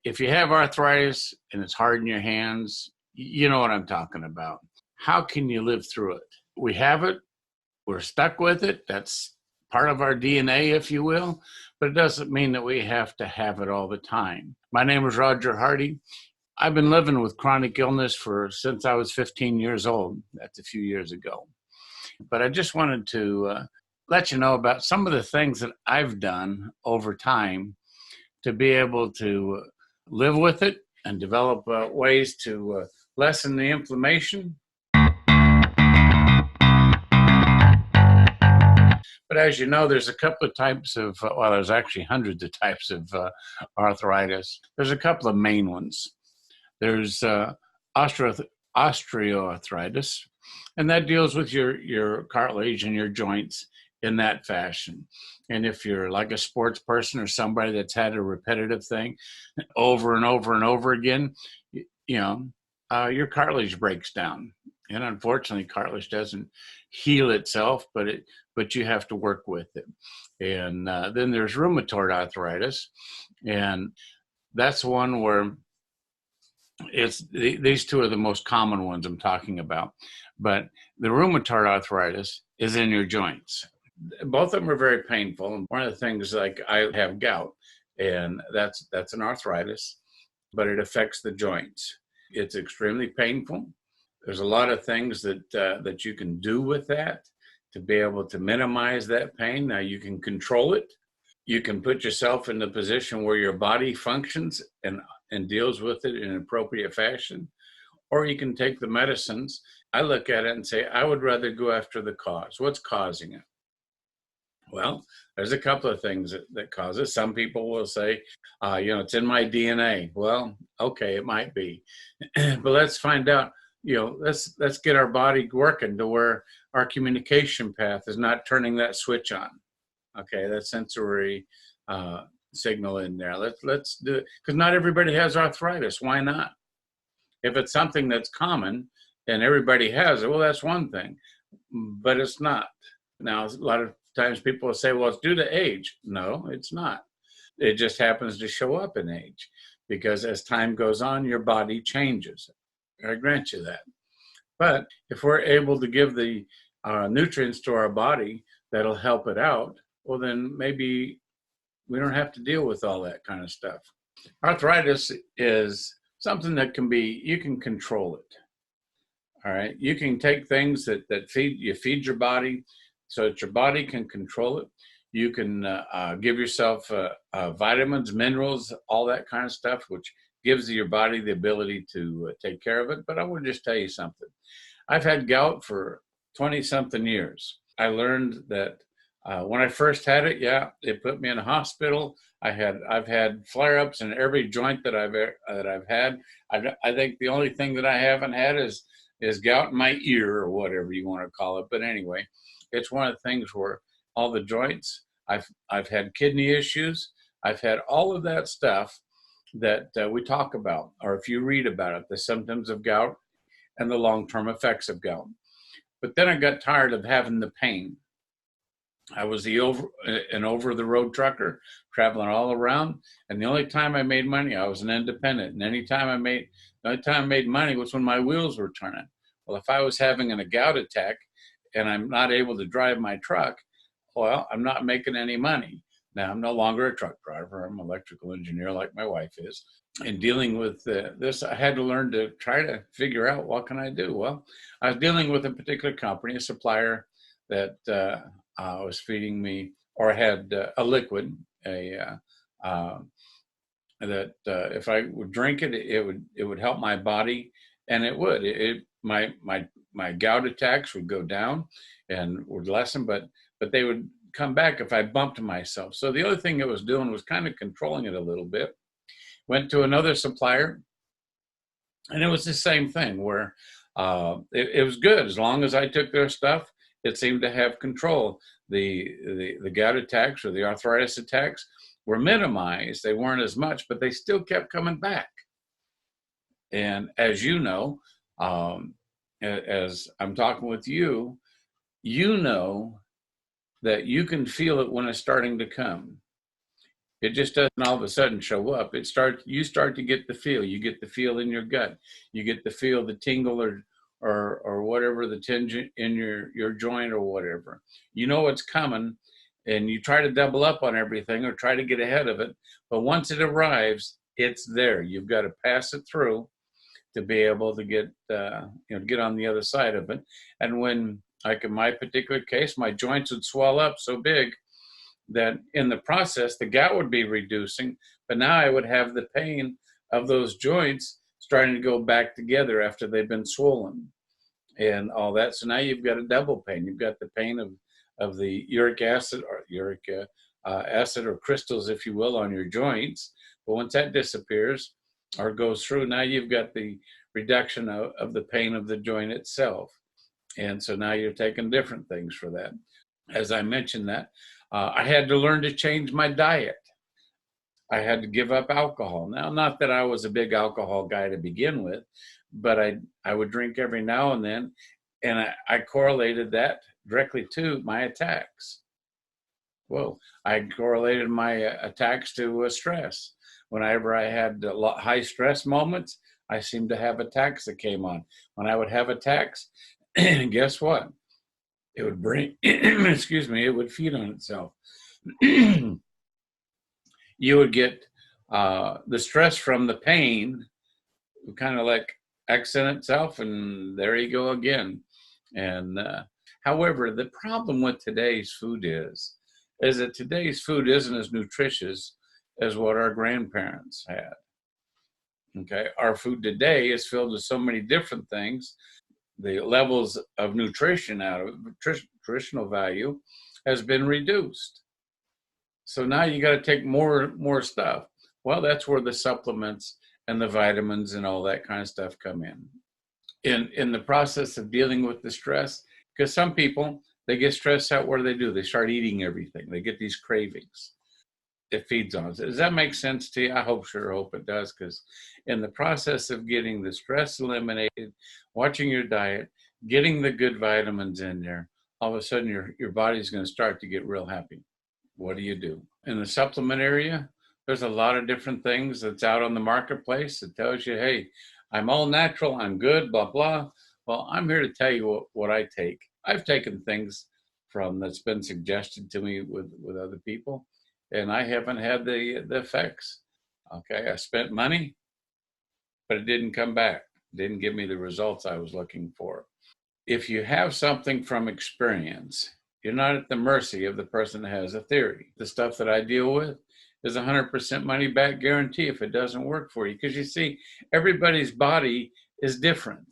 if you have arthritis and it's hard in your hands, you know what I'm talking about. How can you live through it? We have it. We're stuck with it. That's part of our DNA, if you will, but it doesn't mean that we have to have it all the time. My name is Roger Hardy. I've been living with chronic illness since I was 15 years old. That's a few years ago. But I just wanted to let you know about some of the things that I've done over time to be able to live with it and develop ways to lessen the inflammation. But as you know, there's a couple of types of, well, there's actually hundreds of types of arthritis. There's a couple of main ones. There's osteoarthritis, and that deals with your cartilage and your joints in that fashion. And if you're like a sports person or somebody that's had a repetitive thing over and over and over again, your cartilage breaks down. And unfortunately, cartilage doesn't heal itself, but you have to work with it. And then there's rheumatoid arthritis, and that's one where these two are the most common ones I'm talking about. But the rheumatoid arthritis is in your joints. Both of them are very painful. And one of the things, like I have gout, and that's an arthritis, but it affects the joints. It's extremely painful. There's a lot of things that you can do with that to be able to minimize that pain. Now, you can control it. You can put yourself in the position where your body functions and deals with it in an appropriate fashion, or you can take the medicines. I look at it and say, I would rather go after the cause. What's causing it? Well, there's a couple of things that cause it. Some people will say, it's in my DNA. Well, okay, it might be. But let's find out, let's get our body working to where our communication path is not turning that switch on. Okay, that sensory signal in there. Let's do it, because not everybody has arthritis. Why not? If it's something that's common and everybody has it, well, that's one thing, but it's not. Now, a lot of times people will say, well, it's due to age. No, it's not. It just happens to show up in age, because as time goes on, your body changes. I grant you that. But if we're able to give the nutrients to our body that'll help it out, well, then maybe we don't have to deal with all that kind of stuff. Arthritis is something that you can control it. All right. You can take things that feed your body so that your body can control it. You can give yourself vitamins, minerals, all that kind of stuff, which gives your body the ability to take care of it. But I want to just tell you something. I've had gout for 20-something years. I learned that when I first had it, it put me in a hospital. I've had flare-ups in every joint that I've had. I think the only thing that I haven't had is gout in my ear, or whatever you want to call it. But anyway, it's one of the things where all the joints. I've had kidney issues. I've had all of that stuff that we talk about, or if you read about it, the symptoms of gout and the long-term effects of gout. But then I got tired of having the pain. I was an over-the-road trucker, traveling all around, and the only time I made money, I was an independent. And the only time I made money was when my wheels were turning. Well, if I was having a gout attack and I'm not able to drive my truck, well, I'm not making any money. Now, I'm no longer a truck driver. I'm an electrical engineer like my wife is. And dealing with this, I had to learn to try to figure out, what can I do? Well, I was dealing with a particular company, a supplier that was feeding me, or had a liquid, that if I would drink it, it would help my body, and it would. My gout attacks would go down and would lessen, but they would come back if I bumped myself. So the other thing it was doing was kind of controlling it a little bit. Went to another supplier, and it was the same thing where it was good. As long as I took their stuff, it seemed to have control. The gout attacks or the arthritis attacks were minimized. They weren't as much, but they still kept coming back. And as you know, as I'm talking with you, you know that you can feel it when it's starting to come. It just doesn't all of a sudden show up. You start to get the feel. You get the feel in your gut. You get the feel, the tingle or whatever, the tinge in your joint or whatever. You know it's coming, and you try to double up on everything or try to get ahead of it. But once it arrives, it's there. You've got to pass it through to be able to get on the other side of it. And when, like in my particular case, my joints would swell up so big that in the process the gout would be reducing, but now I would have the pain of those joints starting to go back together after they've been swollen and all that. So now you've got a double pain. You've got the pain of the uric acid or crystals, if you will, on your joints. But once that disappears or goes through, now you've got the reduction of the pain of the joint itself. And so now you're taking different things for that. As I mentioned that, I had to learn to change my diet. I had to give up alcohol. Now, not that I was a big alcohol guy to begin with, but I would drink every now and then, and I correlated that directly to my attacks. Well, I correlated my attacks to stress. Whenever I had high stress moments, I seemed to have attacks that came on. When I would have attacks, guess what? It would bring, excuse me, it would feed on itself. You would get the stress from the pain would kind of like accent itself, and there you go again. And however, the problem with today's food is that today's food isn't as nutritious as what our grandparents had. Okay, our food today is filled with so many different things. The levels of nutrition out of nutritional value has been reduced. So now you got to take more stuff. Well, that's where the supplements and the vitamins and all that kind of stuff come in. In the process of dealing with the stress, because some people, they get stressed out, what do? They start eating everything. They get these cravings. It feeds on it. Does that make sense to you? I hope it does, because in the process of getting the stress eliminated, watching your diet, getting the good vitamins in there, all of a sudden your body's going to start to get real happy. What do? In the supplement area, there's a lot of different things that's out on the marketplace that tells you, hey, I'm all natural, I'm good, blah, blah. Well, I'm here to tell you what I take. I've taken things from that's been suggested to me with other people, and I haven't had the effects. Okay, I spent money, but it didn't come back. It didn't give me the results I was looking for. If you have something from experience, you're not at the mercy of the person that has a theory. The stuff that I deal with is 100% money back guarantee if it doesn't work for you. Because you see, everybody's body is different.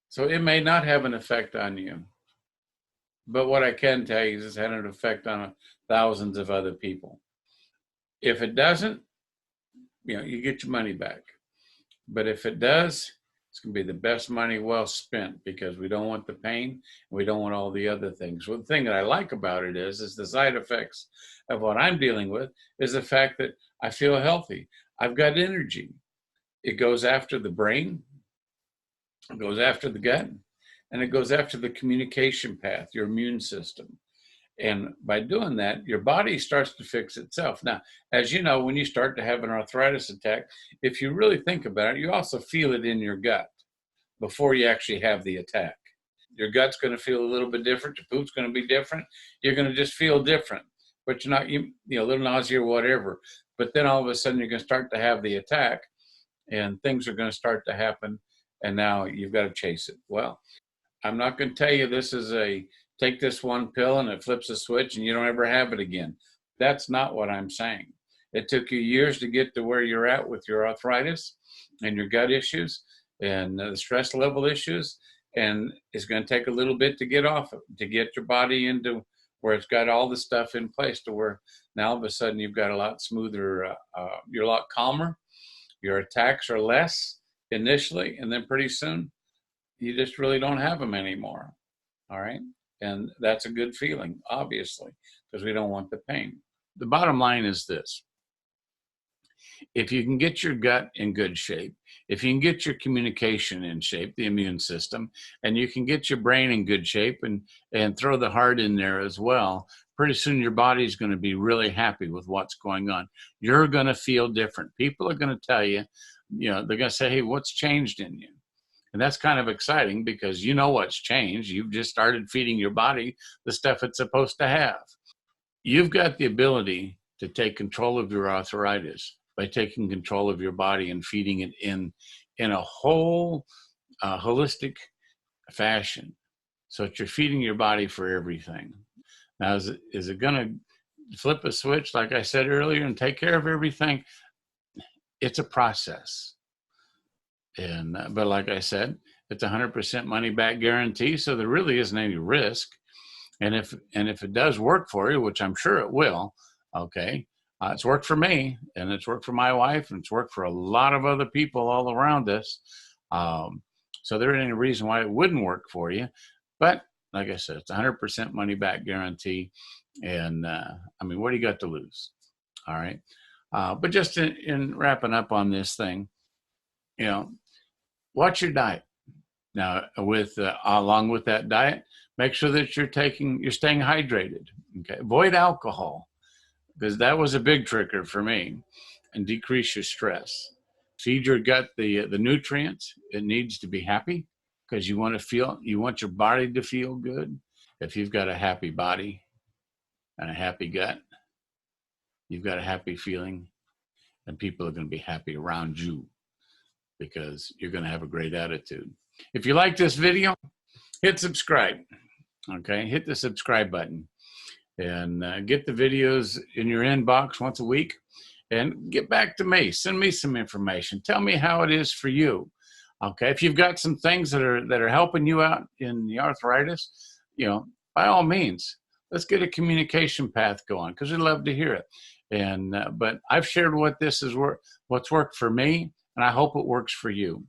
So it may not have an effect on you. But what I can tell you is it's had an effect on thousands of other people. If it doesn't, you get your money back. But if it does, it's going to be the best money well spent, because we don't want the pain and we don't want all the other things. Well, the thing that I like about it is the side effects of what I'm dealing with is the fact that I feel healthy. I've got energy. It goes after the brain, it goes after the gut, and it goes after the communication path, your immune system. And by doing that, your body starts to fix itself. Now, as you know, when you start to have an arthritis attack, if you really think about it, you also feel it in your gut before you actually have the attack. Your gut's going to feel a little bit different. Your poop's going to be different. You're going to just feel different, but you're not, a little nausea or whatever. But then all of a sudden, you're going to start to have the attack, and things are going to start to happen. And now you've got to chase it. Well, I'm not going to tell you this is take this one pill and it flips a switch and you don't ever have it again. That's not what I'm saying. It took you years to get to where you're at with your arthritis and your gut issues and the stress level issues. And it's going to take a little bit to get off it, to get your body into where it's got all the stuff in place to where now all of a sudden you've got a lot smoother, you're a lot calmer. Your attacks are less initially, and then pretty soon you just really don't have them anymore. All right. And that's a good feeling, obviously, because we don't want the pain. The bottom line is this. If you can get your gut in good shape, if you can get your communication in shape, the immune system, and you can get your brain in good shape and throw the heart in there as well, pretty soon your body's going to be really happy with what's going on. You're going to feel different. People are going to tell you, they're going to say, hey, what's changed in you? And that's kind of exciting because you know what's changed. You've just started feeding your body the stuff it's supposed to have. You've got the ability to take control of your arthritis by taking control of your body and feeding it in a whole holistic fashion, so that you're feeding your body for everything. Now, is it going to flip a switch, like I said earlier, and take care of everything? It's a process. And but like I said, it's 100% money back guarantee, so there really isn't any risk. And if it does work for you, which I'm sure it will, okay, it's worked for me, and it's worked for my wife, and it's worked for a lot of other people all around us. So there isn't any reason why it wouldn't work for you. But like I said, it's 100% money back guarantee. And what do you got to lose? All right. But just in wrapping up on this thing, watch your diet. Now, along with that diet, make sure that you're staying hydrated. Okay, avoid alcohol, because that was a big trigger for me, and decrease your stress. Feed your gut the nutrients it needs to be happy, because you want your body to feel good. If you've got a happy body and a happy gut, you've got a happy feeling, and people are going to be happy around you because you're going to have a great attitude. If you like this video, hit subscribe. Okay, hit the subscribe button and get the videos in your inbox once a week, and get back to me. Send me some information. Tell me how it is for you. Okay, if you've got some things that are helping you out in the arthritis, by all means, let's get a communication path going, because we'd love to hear it. And but I've shared what's worked for me, and I hope it works for you.